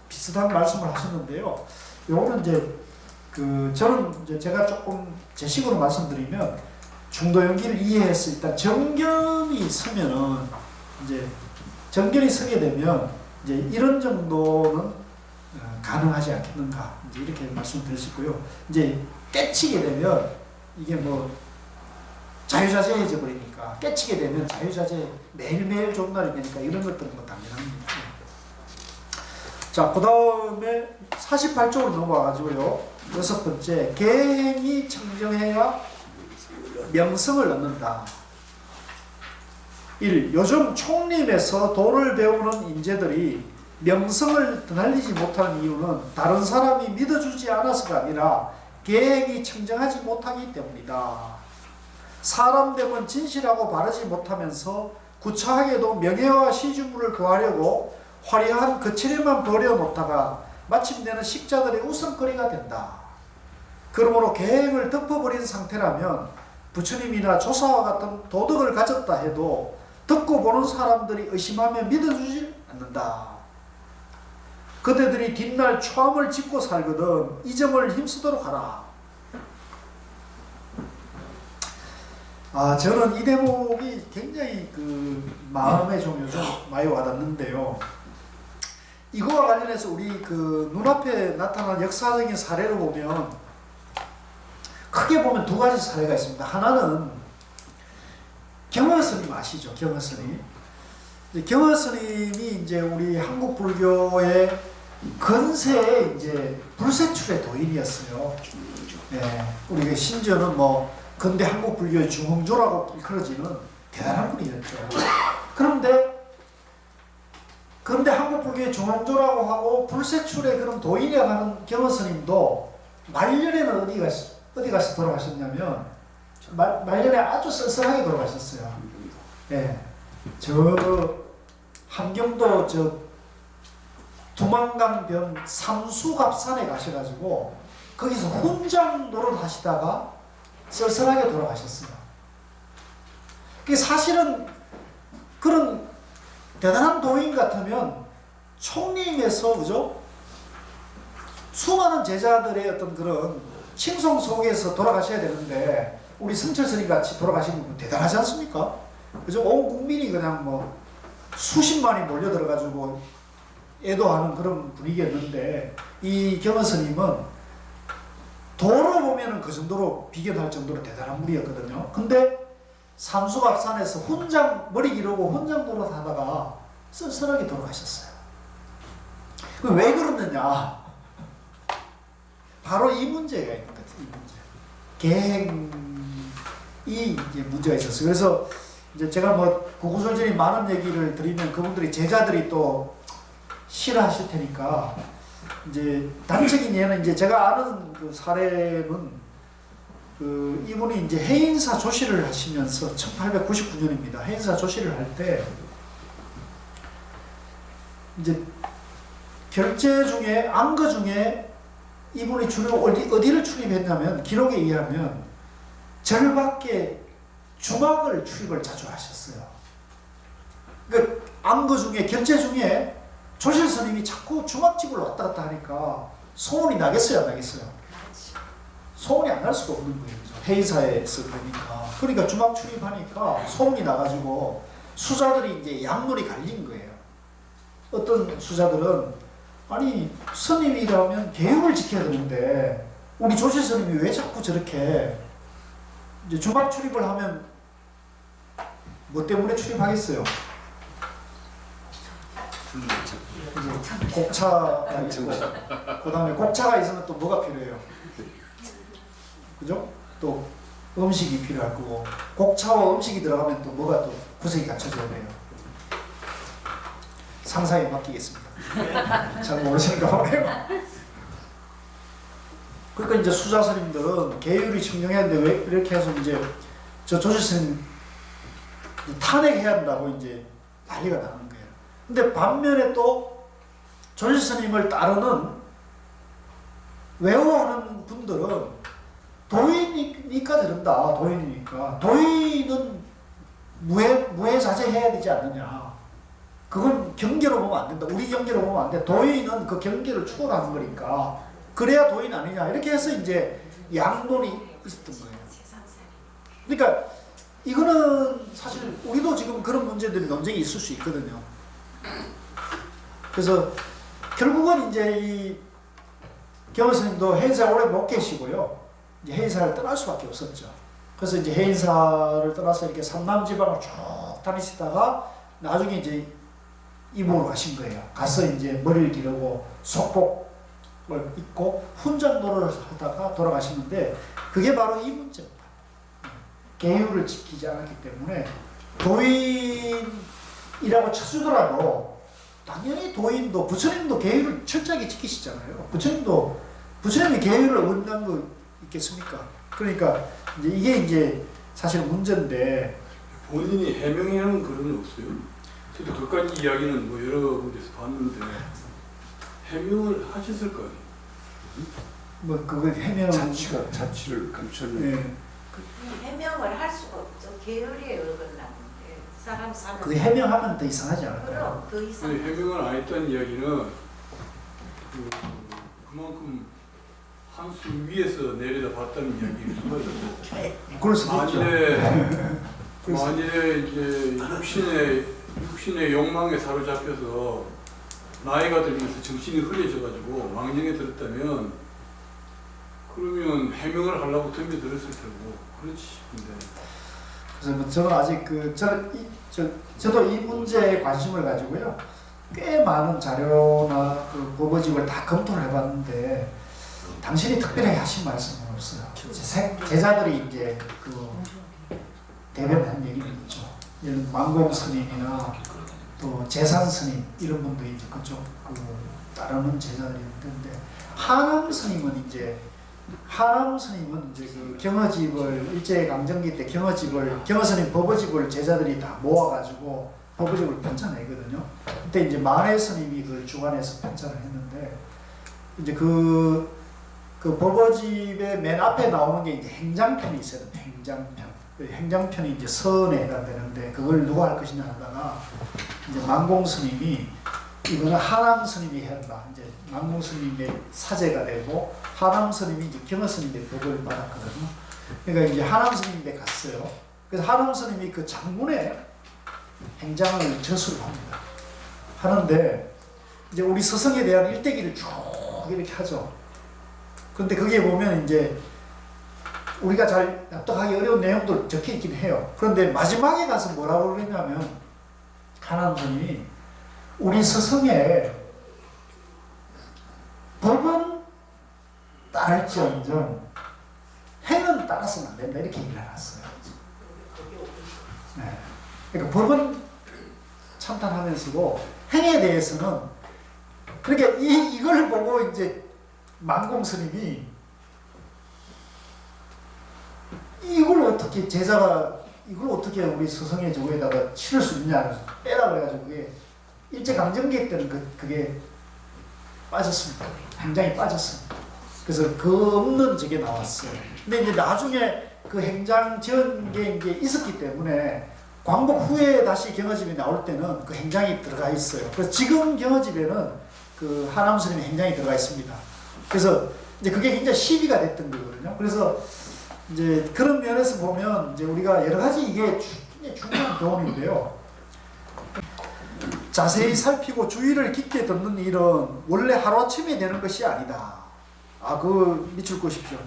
비슷한 말씀을 하셨는데요. 요거는 이제 저는 이제 제가 조금 제 식으로 말씀드리면 중도 연기를 이해해서 일단 정견이 서면은 이제 정견이 서게 되면 이제 이런 정도는 가능하지 않겠는가. 이제 이렇게 말씀드릴 수 있고요. 이제 깨치게 되면 이게 뭐 자유자재해져 버리니까, 깨치게 되면 자유자재 매일매일 좋은 날이 되니까 이런 것들은 뭐 당연합니다. 자, 그 다음에 48쪽으로 넘어가가지고요. 6번째, 계행이 청정해야 명성을 얻는다. 1. 요즘 총림에서 도를 배우는 인재들이 명성을 드날리지 못하는 이유는 다른 사람이 믿어주지 않아서가 아니라 계행이 청정하지 못하기 때문이다. 사람 되면 진실하고 바르지 못하면서 구차하게도 명예와 시주물을 구하려고 화려한 거칠에만 버려놓다가 마침내는 식자들의 웃음거리가 된다. 그러므로 계획을 덮어버린 상태라면 부처님이나 조사와 같은 도덕을 가졌다 해도 듣고 보는 사람들이 의심하며 믿어주지 않는다. 그대들이 뒷날 초함을 짓고 살거든 이 점을 힘쓰도록 하라. 저는 이 대목이 굉장히 마음에 좀 요즘 많이 와닿는데요. 이거와 관련해서 우리 눈앞에 나타난 역사적인 사례를 보면 크게 보면 두 가지 사례가 있습니다. 하나는 경허스님 아시죠? 경허스님. 경허스님이 이제 우리 한국 불교의 근세의 이제 불세출의 도인이었어요. 네, 우리 심지어는 뭐 근대 한국 불교의 중흥조라고 일컬어지는 대단한 분이었죠. 그런데 근대 한국 불교의 중흥조라고 하고 불세출의 그런 도인이라고 하는 경허스님도 말년에는 어디 가서 돌아가셨냐면 말년에 아주 쓸쓸하게 돌아가셨어요. 예, 저 함경도 저 두만강변 삼수갑산에 가셔가지고 거기서 훈장 노릇 하시다가 쓸쓸하게 돌아가셨어요. 그게 사실은 그런 대단한 도인 같으면 총림에서 그죠? 수많은 제자들의 어떤 그런 칭송 속에서 돌아가셔야 되는데 우리 성철스님 같이 돌아가신 분 대단하지 않습니까? 그죠? 온 국민이 그냥 뭐 수십만이 몰려들어가지고 애도하는 그런 분위기였는데 이 경허스님은 도로 보면은 그 정도로 비견할 정도로 대단한 분이었거든요. 근데 삼수갑산에서 훈장 머리 기르고 훈장 노릇하다가 쓸쓸하게 돌아가셨어요. 그럼 왜 그러느냐? 바로 이 문제가 있는 것 같아요. 이 문제. 계행이 이제 문제가 있었어요. 그래서 이제 제가 뭐 구구절절히 많은 얘기를 드리면 그분들이 제자들이 또 싫어하실 테니까 이제 단적인 예는 이제 제가 아는 그 사례는 그 이분이 이제 해인사 조실을 하시면서 1899년입니다. 해인사 조실을 할 때 이제 결제 중에 안거 중에 이분이 주로 어디를 출입했냐면 기록에 의하면 절밖에 주막을 출입을 자주 하셨어요. 그 안거 중에 결제 중에 조실 스님이 자꾸 주막집을 왔다 갔다 하니까 소문이 나겠어요, 안 나겠어요? 소문이 안 날 수가 없는 거예요. 그죠? 해인사에서 그러니까 주막 출입하니까 소문이 나가지고 수자들이 이제 양물이 갈린 거예요. 어떤 수자들은 아니 스님이라면 계율을 지켜야 되는데 우리 조실 스님이 왜 자꾸 저렇게 이제 주막 출입을 하면 뭐 때문에 출입하겠어요? 곡차가 있고 그 다음에 곡차가 있으면 또 뭐가 필요해요? 그죠? 또 음식이 필요할 거고 곡차와 음식이 들어가면 또 뭐가 또 구색이 갖춰져야 돼요. 상상에 맡기겠습니다. 잘 모르시는가 보네요. 그러니까 이제 수자 스님들은 계율이 청정해야 되는데 왜 이렇게 해서 이제 저 조실 스님 탄핵해야 한다고 이제 난리가 나는 거예요. 근데 반면에 또 조실 스님을 따르는 외워하는 분들은 도인이니까 저런다. 도인이니까. 도인은 무해자제해야 되지 않느냐. 그건 경계로 보면 안 된다. 우리 경계로 보면 안 돼. 도인은 그 경계를 추월하는 거니까. 그래야 도인 아니냐. 이렇게 해서 이제 양론이 있었던 거예요. 그러니까 이거는 사실 우리도 지금 그런 문제들이 논쟁이 있을 수 있거든요. 그래서 결국은 이제 이 경호 스님도 해인사에 오래 못 계시고요. 이제 해인사를 떠날 수밖에 없었죠. 그래서 이제 해인사를 떠나서 이렇게 삼남지방을 쭉 다니시다가 나중에 이제 이북으로 가신 거예요. 가서 이제 머리를 기르고 속복을 입고 훈장노릇을 하다가 돌아가시는데 그게 바로 이 문제입니다. 계율을 지키지 않았기 때문에 도인이라고 쳐주더라도 당연히 도인도 부처님도 계율을 철저하게 지키시잖아요. 부처님이 계율을 어긋난 거 있겠습니까? 그러니까 이게 이제 사실 문제인데 본인이 해명하는 글은 없어요. 저도 그까지 이야기는 뭐 여러 군데서 봤는데 해명을 하셨을 거 아니에요. 뭐 그거 해명 자취를 감추는. 예. 해명을 할 수가 없죠. 계율이 어긋나는데 사람 사는. 그 해명하면 더 이상하지 않을까요? 그럼 그 이상. 근데 해명을 안 했다는 이야기는 그만큼 한 수 위에서 내려다 봤다는 이야기일 수가 있죠. 그럴 수도 있죠. 만일에 이제 육신의 욕망에 사로잡혀서 나이가 들면서 정신이 흐려져가지고 왕령에 들었다면 그러면 해명을 하려고 덤벼들었을 테고 그렇지 싶은데. 그래서 뭐 저는 아직 저도 이 문제에 관심을 가지고요. 꽤 많은 자료나 그 법어집을 다 검토를 해봤는데 당신이 특별하게 하신 말씀은 없어요. 제자들이 이제 그 대변한 얘기는 있죠. 예를 망공 스님이나 또 재산 스님 이런 분들이 이제 그쪽 그 따르는 제자들이 있는데 하남 스님은 이제 그 경허집을 일제 강점기 때 경허 스님 법어집을 제자들이 다 모아가지고 법어집을 편찬했거든요. 그때 이제 만해 스님이 그걸 주관해서 편찬을 했는데 이제 그 법어집의 맨 앞에 나오는 게 이제 행장편이 있어요. 행장편. 행장편이 이제 선에 해당되는데 그걸 누가 할 것이냐 하다가 이제 만공 스님이 이거는 하남 스님이 해야 한다. 이제 만공 스님의 사제가 되고 하남 스님이 이제 경허 스님의 법을 받았거든요. 그러니까 이제 하남 스님인데 갔어요. 그래서 하남 스님이 그 장문에 행장을 저수를 합니다. 하는데 이제 우리 서성에 대한 일대기를 쭉 이렇게 하죠. 근데 거기에 보면 이제 우리가 잘 납득하기 어려운 내용도 적혀 있긴 해요. 그런데 마지막에 가서 뭐라고 그러냐면 하나님이 우리 스승의 법은 따를지언정 행은 따라서는 안 된다 이렇게 얘기를 해놨어요. 네. 그러니까 법은 참탄하면서도 행에 대해서는 그러니까 이걸 보고 이제 만공 스님이 이걸 어떻게 제자가 이걸 어떻게 우리 스승의 조에다가 치를 수 있냐 빼라 그래가지고 그게 일제강점기 때는 그게 빠졌습니다. 행장이 빠졌습니다. 그래서 그 없는 저게 나왔어요. 근데 이제 나중에 그 행장 지은 게 이제 있었기 때문에 광복 후에 다시 경허집이 나올 때는 그 행장이 들어가 있어요. 그래서 지금 경허집에는 그 하남 스님의 행장이 들어가 있습니다. 그래서 이제 그게 굉장히 시비가 됐던 거거든요. 그래서 이제 그런 면에서 보면 이제 우리가 여러 가지 이게 굉장히 중요한 교훈인데요. 자세히 살피고 주의를 깊게 듣는 일은 원래 하루아침에 되는 것이 아니다. 그거 밑줄 그으십시오.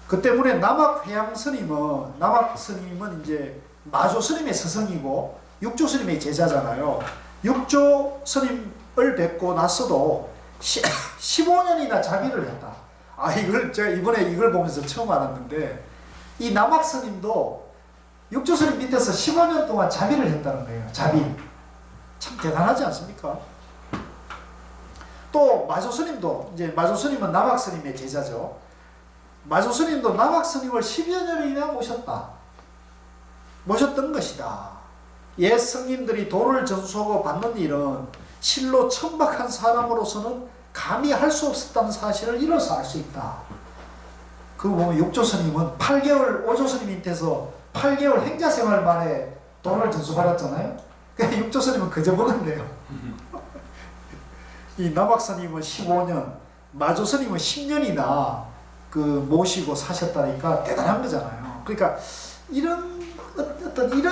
그 때문에 남학 스님은 이제 마조 스님의 스승이고 육조 스님의 제자잖아요. 육조 스님을 뵙고 나서도 15년이나 자비를 했다. 이걸 제가 이번에 이걸 보면서 처음 알았는데 이 남학 스님도 육조 스님 밑에서 15년 동안 자비를 했다는 거예요. 자비. 참 대단하지 않습니까? 또 마조 스님도 이제 마조 스님은 남학 스님의 제자죠. 마조 스님도 남학 스님을 10여 년이나 모셨던 것이다. 옛 성인들이 도를 전수하고 받는 일은 실로 천박한 사람으로서는 감히 할 수 없었다는 사실을 이로써 알 수 있다. 그거 보면 육조 스님은 8개월 오조 스님 밑에서 8개월 행자생활 만에 도를 전수받았잖아요. 그러니까 육조 스님은 그저 먹었네요. 이 남학 스님은 15년, 마조 스님은 10년이나 그 모시고 사셨다니까 대단한 거잖아요. 그러니까 이런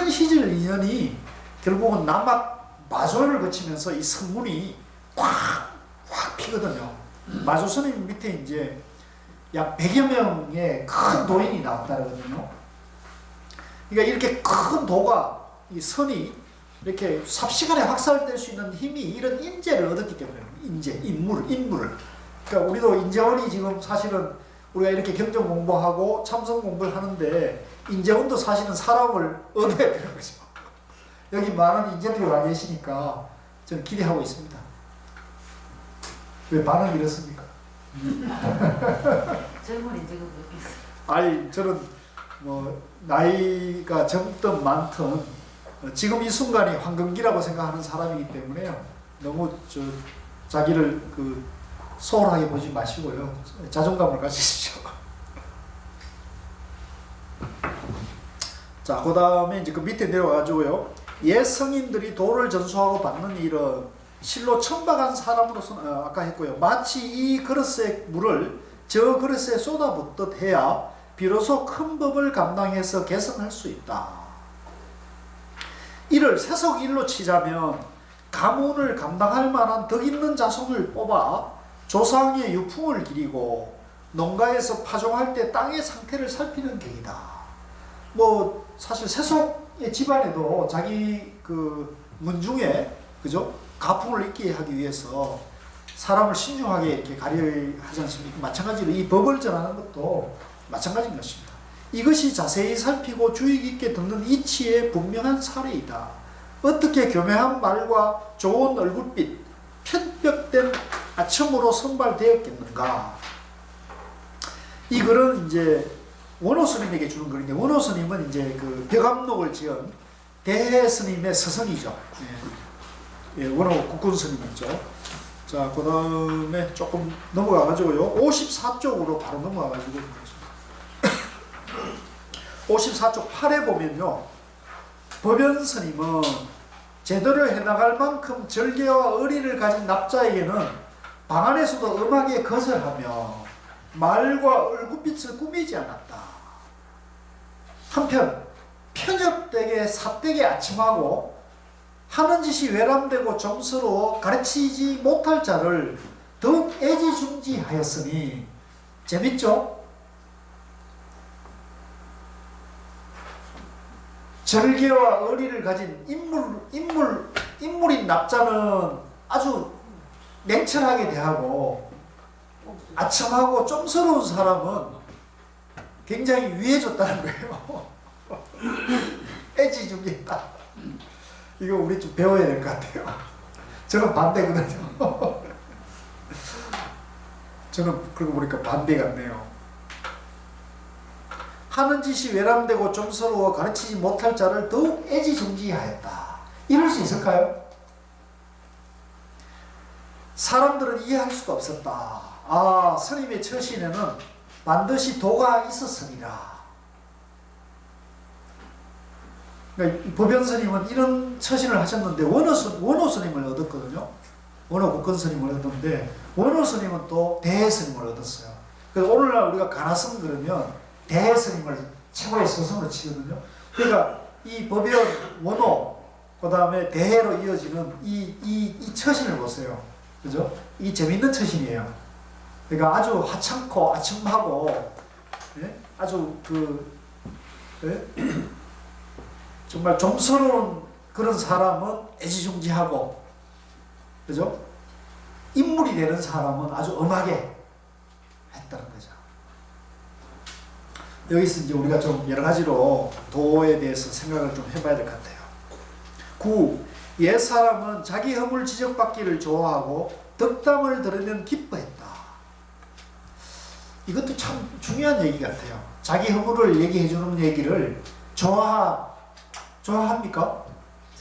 시절 인연이 결국은 남학 마조를 거치면서 이 성문이 확 피거든요. 마조 스님 밑에 이제 약 100여 명의 큰 도인이 나왔다거든요. 그러니까 이렇게 큰 도가 이 선이 이렇게 삽시간에 확산될 수 있는 힘이 이런 인재를 얻었기 때문에 인물을. 그러니까 우리도 인재원이 지금 사실은 우리가 이렇게 경전 공부하고 참선 공부를 하는데 인재원도 사실은 사람을 얻어야 되는 거죠. 여기 많은 인재들이 와 계시니까 저는 기대하고 있습니다. 왜 반응이 이렇습니까? 젊은 인재가 그렇겠어요. 저는 뭐 나이가 젊든 많든 지금 이 순간이 황금기라고 생각하는 사람이기 때문에요. 너무 자기를 소홀하게 보지 마시고요. 자존감을 가지십시오. 자, 그 다음에 이제 그 밑에 내려가지고요. 옛 성인들이 도를 전수하고 받는 일은 실로 천박한 사람으로서는 아까 했고요. 마치 이 그릇의 물을 저 그릇에 쏟아붓듯 해야 비로소 큰 법을 감당해서 개선할 수 있다. 이를 세속일로 치자면 가문을 감당할 만한 덕 있는 자손을 뽑아 조상의 유풍을 기리고 농가에서 파종할 때 땅의 상태를 살피는 격이다. 뭐 사실 세속의 집안에도 자기 그 문중에 그죠? 가풍을 있게 하기 위해서 사람을 신중하게 이렇게 가려하지 않습니까? 마찬가지로 이 법을 전하는 것도 마찬가지인 것입니다. 이것이 자세히 살피고 주의 깊게 듣는 이치의 분명한 사례이다. 어떻게 교묘한 말과 좋은 얼굴빛, 편벽된 아첨으로 선발되었겠는가? 이 글은 이제 원호 스님에게 주는 글인데, 원호 스님은 이제 그 벽암록을 지은 대해 스님의 스승이죠. 원호 국군 스님이죠. 자, 그 다음에 조금 넘어가가지고요. 54쪽으로 바로 넘어가가지고 54쪽 8에 보면요. 법연 스님은 제도를 해나갈 만큼 절개와 의리를 가진 납자에게는 방 안에서도 음하게 거절하며 말과 얼굴빛을 꾸미지 않았다. 한편 편협되게 삿되게 아침하고 하는 짓이 외람되고 점스러워 가르치지 못할 자를 더욱 애지중지하였으니 재밌죠? 절개와 의리를 가진 인물인 납자는 아주 냉철하게 대하고 아첨하고 좀스러운 사람은 굉장히 유해졌다는 거예요. 애지중지했다. 이거 우리 좀 배워야 될 것 같아요. 저는 반대거든요. 저는 그러고 보니까 반대 같네요. 하는 짓이 외람되고 좀스러워 가르치지 못할 자를 더욱 애지중지하였다. 이럴 수 있을까요? 사람들은 이해할 수가 없었다. 아, 스님의 처신에는 반드시 도가 있었으리라. 그러니까 법연 스님은 이런 처신을 하셨는데 원호 스님을 얻었거든요. 원호 국건 스님을 얻었는데 원호 스님은 또 대해 스님을 얻었어요. 그래서 오늘날 우리가 가나성 그러면 대해 스님을 최고의 스승으로 치거든요. 그러니까 이 법연, 원호, 그 다음에 대해로 이어지는 이 처신을 보세요. 그죠? 이게 재밌는 처신이에요. 그러니까 아주 하찮고 아첨하고, 예? 아주 예? 정말 좀스러운 그런 사람은 애지중지하고, 그죠? 인물이 되는 사람은 아주 엄하게 했다는 거죠. 여기서 이제 우리가 좀 여러 가지로 도에 대해서 생각을 좀 해봐야 될 것 같아요. 9. 옛사람은 자기 허물 지적받기를 좋아하고 덕담을 들으면 기뻐했다. 이것도 참 중요한 얘기 같아요. 자기 허물을 얘기해주는 얘기를 좋아합니까?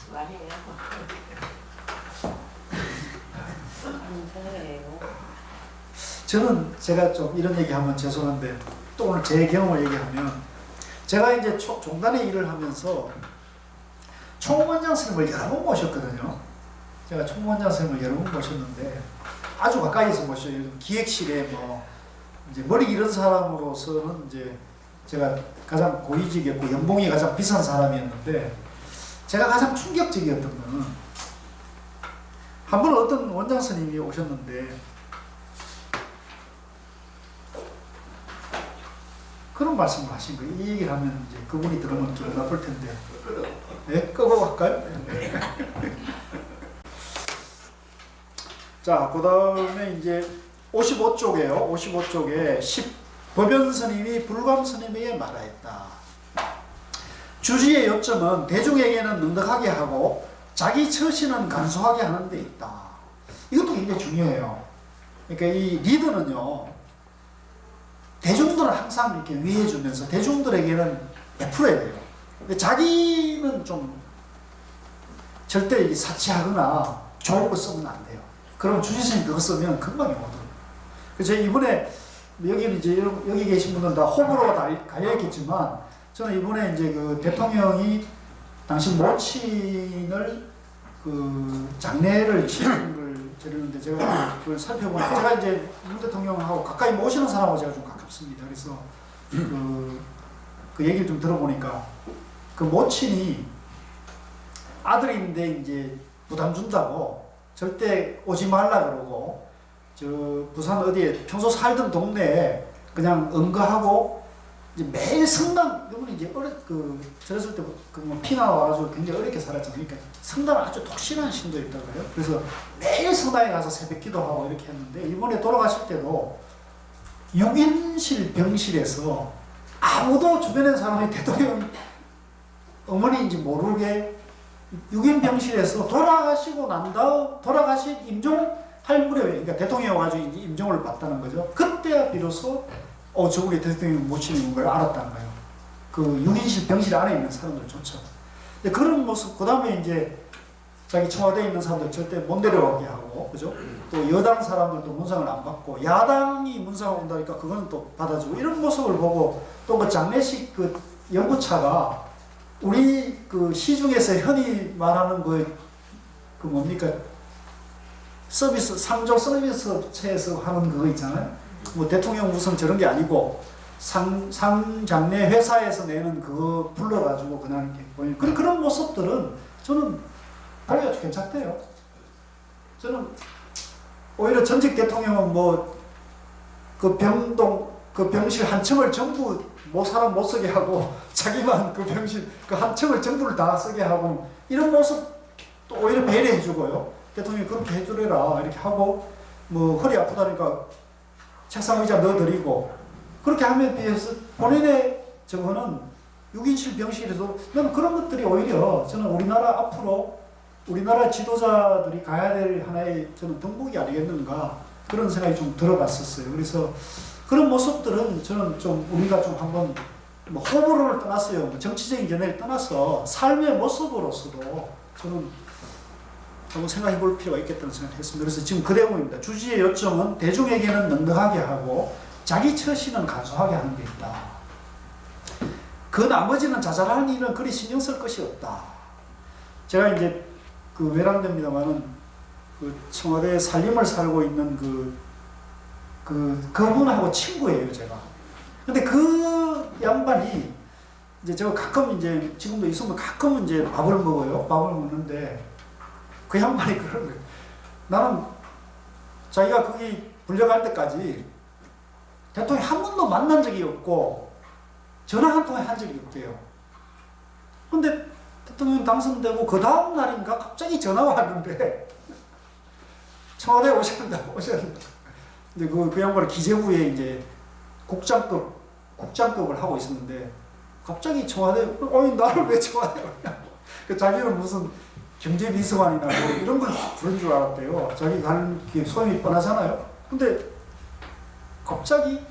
좋아해요. 저는 제가 좀 이런 얘기하면 죄송한데 또 오늘 제 경험을 얘기하면 제가 이제 종단의 일을 하면서 총무원장 스님을 여러 번 모셨거든요. 제가 총무원장 스님을 여러 번 모셨는데 아주 가까이서 모셔요. 기획실에 뭐 이제 머리 기른 사람으로서는 이제 제가 가장 고위직이었고 연봉이 가장 비싼 사람이었는데 제가 가장 충격적이었던 거는 한 번 어떤 원장 스님이 오셨는데 그런 말씀을 하신 거예요. 이 얘기를 하면 이제 그분이 들으면 기분 나쁠 텐데. 예? 끄고 갈까요? 자, 그 다음에 이제 55쪽에요. 55쪽에 10. 법연 스님이 불감 스님에게 말하였다. 주지의 요점은 대중에게는 능덕하게 하고 자기 처신은 간소하게 하는 데 있다. 이것도 굉장히 중요해요. 그러니까 이 리더는요, 대중들을 항상 이렇게 위해주면서 대중들에게는 베풀어야 돼요. 근데 자기는 좀 절대 사치하거나 좋은 거 쓰면 안 돼요. 그럼 주지스님 그거 쓰면 금방 오거든요. 그래서 이번에 여기는 이제 여기 계신 분들은 다 호불호가 갈려있겠지만 저는 이번에 이제 그 대통령이 당시 모친을 그 장례를 치르는 걸 저러는데 제가 그걸 살펴보니까 제가 이제 문 대통령하고 가까이 모시는 사람하고 제가 좀 가깝습니다. 그래서 그 얘기를 좀 들어보니까 그 모친이 아들인데 이제 부담 준다고 절대 오지 말라 그러고 저 부산 어디에 평소 살던 동네에 그냥 응가하고 이제 매일 성당 이분이 이제 저랬을 때 뭐 피나 와가지고 굉장히 어렵게 살았잖아요. 그러니까 성당을 아주 독실한 신도였다고 해요. 그래서 매일 성당에 가서 새벽 기도하고 이렇게 했는데 이번에 돌아가실 때도 6인실 병실에서 아무도 주변에 사람이 대통령 어머니인지 모르게 6인 병실에서 돌아가시고 난 다음 돌아가신 임종할 무렵에 그러니까 대통령이 와가지고 임종을 받다는 거죠. 그때야 비로소 저분이 대통령 모친인 걸 알았다는 거예요. 그 6인실 병실 안에 있는 사람들조차. 그런 모습, 그 다음에 이제 자기 청와대에 있는 사람들 절대 못 내려오게 하고, 그죠? 또 여당 사람들도 문상을 안 받고, 야당이 문상을 온다니까 그거는 또 받아주고, 이런 모습을 보고, 또 그 장례식 그 연구차가 우리 그 시중에서 흔히 말하는 그 뭡니까? 서비스, 상조 서비스체에서 하는 그거 있잖아요. 뭐 대통령 무슨 저런 게 아니고 상장례 회사에서 내는 그거 불러가지고 그냥 이렇게 보이는 그런 모습들은 저는 보기가 괜찮대요. 저는 오히려 전직 대통령은 뭐 그 병동 그 병실 한 층을 전부 사람 못 쓰게 하고 자기만 그 병실 그 한 층을 전부를 다 쓰게 하고 이런 모습 또 오히려 배려해 주고요. 대통령이 그렇게 해주래라 이렇게 하고 뭐 허리 아프다니까 책상 의자 넣어드리고 그렇게 함에 비해서 본인의 저거는 6인실 병실에도 나는 그런 것들이 오히려 저는 우리나라 앞으로 우리나라 지도자들이 가야 될 하나의 저는 덕목이 아니겠는가 그런 생각이 좀 들어봤었어요. 그래서 그런 모습들은 저는 좀 우리가 좀 한번 뭐 호불호를 떠났어요. 뭐 정치적인 견해를 떠나서 삶의 모습으로서도 저는 한번 생각해 볼 필요가 있겠다는 생각을 했습니다. 그래서 지금 그 내용입니다. 주지의 요점은 대중에게는 넉넉하게 하고 자기 처신은 간소하게 하는 데 있다. 그 나머지는 자잘한 일은 그리 신경 쓸 것이 없다. 제가 이제 그 외람됩니다만은 그 청와대 살림을 살고 있는 그분하고 친구예요, 제가. 근데 그 양반이 이제 제가 가끔 이제 지금도 있으면 가끔 이제 밥을 먹어요. 밥을 먹는데 그 양반이 그러는 거예요. 나는 자기가 거기 불려갈 때까지 대통령 한 번도 만난 적이 없고 전화 한 통화 한 적이 없대요. 근데 대통령 당선되고 그 다음 날인가 갑자기 전화가 왔는데 청와대에 오셨는데 이제 그 양반은 기재부에 이제 국장급을 하고 있었는데 갑자기 청와대 나를 왜 청와대에 오냐고. 자기는 무슨 경제비서관이나 뭐 이런 걸 부른 줄 알았대요. 자기 가는 게 소임이 뻔하잖아요. 근데 갑자기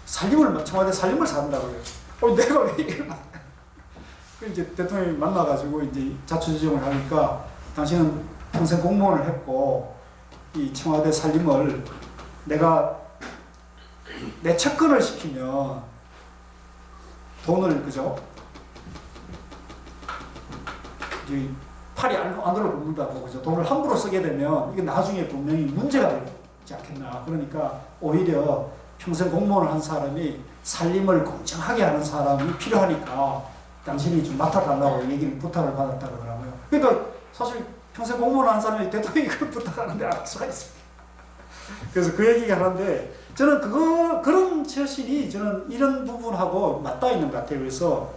청와대 살림을 산다고 해요. 내가 왜 이걸 그 이제 대통령이 만나가지고 이제 자초지종을 하니까 당신은 평생 공무원을 했고 이 청와대 살림을 내가 내 채권을 시키면 돈을 그죠? 이제 팔이 안으로 굽는다고 그죠? 돈을 함부로 쓰게 되면 이게 나중에 분명히 문제가 되지 않겠나. 그러니까 오히려 평생 공무원을 한 사람이 살림을 공정하게 하는 사람이 필요하니까 당신이 좀 맡아달라고 부탁을 받았다 그러더라고요. 그러니까 사실 평생 공무원 한 사람이 대통령이 그걸 부탁하는데 알 수가 있습니다. 그래서 그 얘기가 하는데 저는 그런 처신이 저는 이런 부분하고 맞닿아 있는 것 같아요. 그래서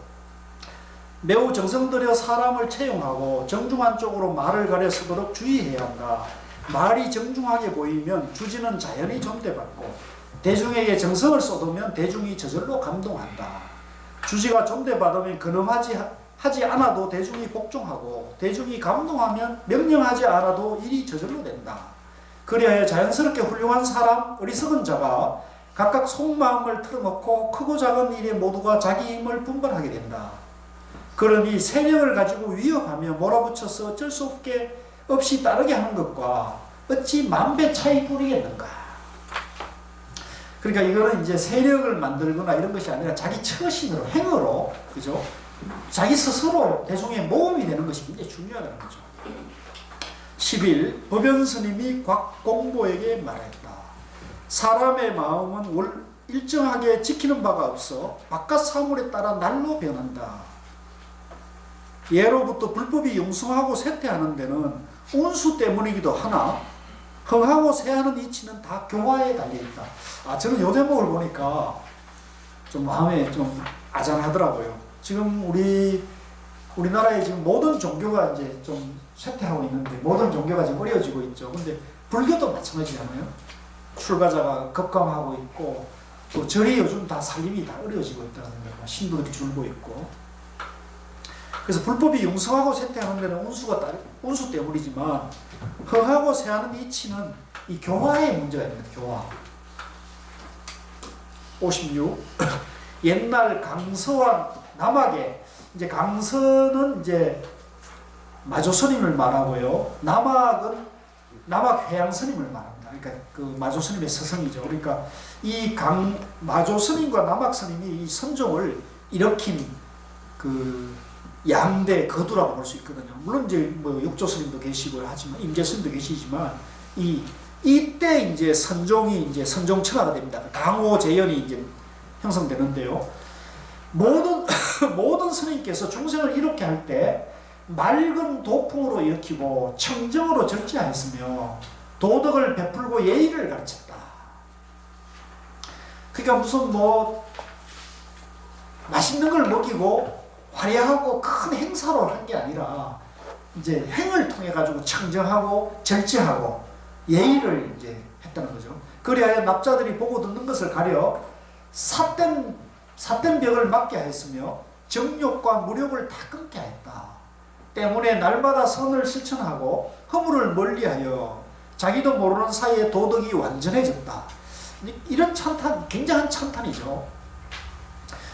매우 정성 들여 사람을 채용하고 정중한 쪽으로 말을 가려 쓰도록 주의해야 한다. 말이 정중하게 보이면 주지는 자연히 존대받고 대중에게 정성을 쏟으면 대중이 저절로 감동한다. 주지가 존대받으면 근엄하지 않아도 대중이 복종하고 대중이 감동하면 명령하지 않아도 일이 저절로 된다. 그리하여 자연스럽게 훌륭한 사람, 어리석은 자가 각각 속마음을 틀어놓고 크고 작은 일에 모두가 자기 힘을 분발하게 된다. 그러니 세력을 가지고 위협하며 몰아붙여서 어쩔 수 없이 따르게 하는 것과 어찌 만배 차이 뿌리겠는가. 그러니까 이거는 이제 세력을 만들거나 이런 것이 아니라 자기 처신으로, 행으로, 그죠? 자기 스스로 대중의 모험이 되는 것이 굉장히 중요하다는 거죠. 10일 법연 스님이 곽공보에게 말했다. 사람의 마음은 일정하게 지키는 바가 없어 바깥 사물에 따라 날로 변한다. 예로부터 불법이 용성하고 쇠퇴하는 데는 운수 때문이기도 하나 흥하고 쇠하는 이치는 다 교화에 달려있다. 저는 요 대목을 보니까 좀 마음에 좀 아잔하더라고요. 지금 우리나라에 지금 모든 종교가 이제 좀 쇠퇴하고 있는데 모든 종교가 지금 어려워지고 있죠. 근데 불교도 마찬가지잖아요. 출가자가 급감하고 있고 또 절이 요즘 다 살림이 다 어려워지고 있다는 거예요. 신도들이 줄고 있고. 그래서 불법이 용성하고 쇠퇴하는 데는 운수 때문이지만 흥하고 쇠하는 이치는 이 교화의 문제가 있습니다. 교화. 56. 옛날 강서와 남학에 이제 강서는 이제 마조 스님을 말하고요. 남학은 남학 회양 스님을 말합니다. 그러니까 그 마조 스님의 서성이죠. 그러니까 이 마조 스님과 남학 스님이 이 선종을 일으킨 그 양대 거두라고 볼 수 있거든요. 물론 이제 뭐 육조 스님도 계시고 하지만 임재 스님도 계시지만 이때 이제 선종 천하가 됩니다. 강호 재현이 이제 형성되는데요. 모든 스님께서 중생을 이렇게 할 때 맑은 도풍으로 일으키고 청정으로 절제하였으며 도덕을 베풀고 예의를 가르쳤다. 그러니까 무슨 뭐 맛있는 걸 먹이고 화려하고 큰 행사로 한 게 아니라 이제 행을 통해 가지고 청정하고 절제하고 예의를 이제 했다는 거죠. 그래야 납자들이 보고 듣는 것을 가려 삿된 벽을 막게 하였으며 정욕과 무력을 다 끊게 하였다. 때문에 날마다 선을 실천하고 허물을 멀리하여 자기도 모르는 사이에 도덕이 완전해졌다. 이런 찬탄, 굉장한 찬탄이죠.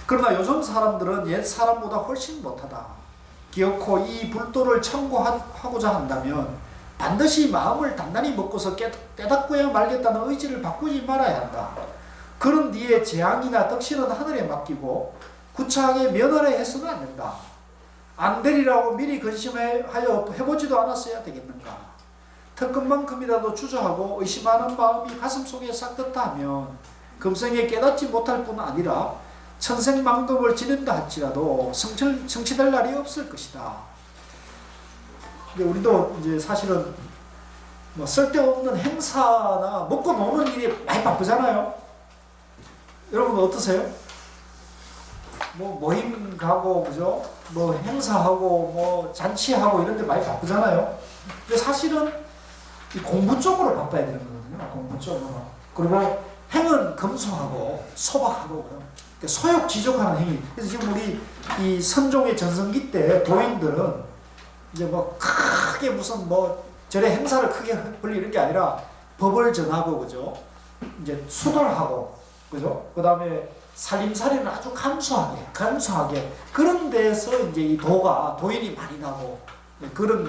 그러나 요즘 사람들은 옛 사람보다 훨씬 못하다. 기어코 이 불도를 청구하고자 한다면 반드시 마음을 단단히 먹고서 깨닫고야 말겠다는 의지를 바꾸지 말아야 한다. 그런 뒤에 재앙이나 덕실은 하늘에 맡기고 구차하게 면하려 해서는 안 된다. 안 되리라고 미리 근심하여 해보지도 않았어야 되겠는가. 특근만큼이라도 주저하고 의심하는 마음이 가슴속에 싹 떴다 하면 금생에 깨닫지 못할 뿐 아니라 천생만급을 지낸다 할지라도 성취될 날이 없을 것이다. 근데 우리도 이제 사실은 뭐 쓸데없는 행사나 먹고 노는 일이 많이 바쁘잖아요. 여러분 어떠세요? 뭐 모임 가고 그죠? 뭐 행사하고 뭐 잔치하고 이런 데 많이 바쁘잖아요. 근데 사실은 이 공부 쪽으로 바빠야 되는 거거든요. 공부 쪽으로. 그리고 행은 검소하고 소박하고 소욕지족하는 행위. 그래서 지금 우리 이 선종의 전성기 때 도인들은 이제 뭐 크게 무슨 뭐 절에 행사를 크게 벌리 이런 게 아니라 법을 전하고 그죠? 이제 수돌하고 그죠? 그 다음에 살림살이는 아주 감소하게 그런 데서 이제 이 도인이 많이 나고 그런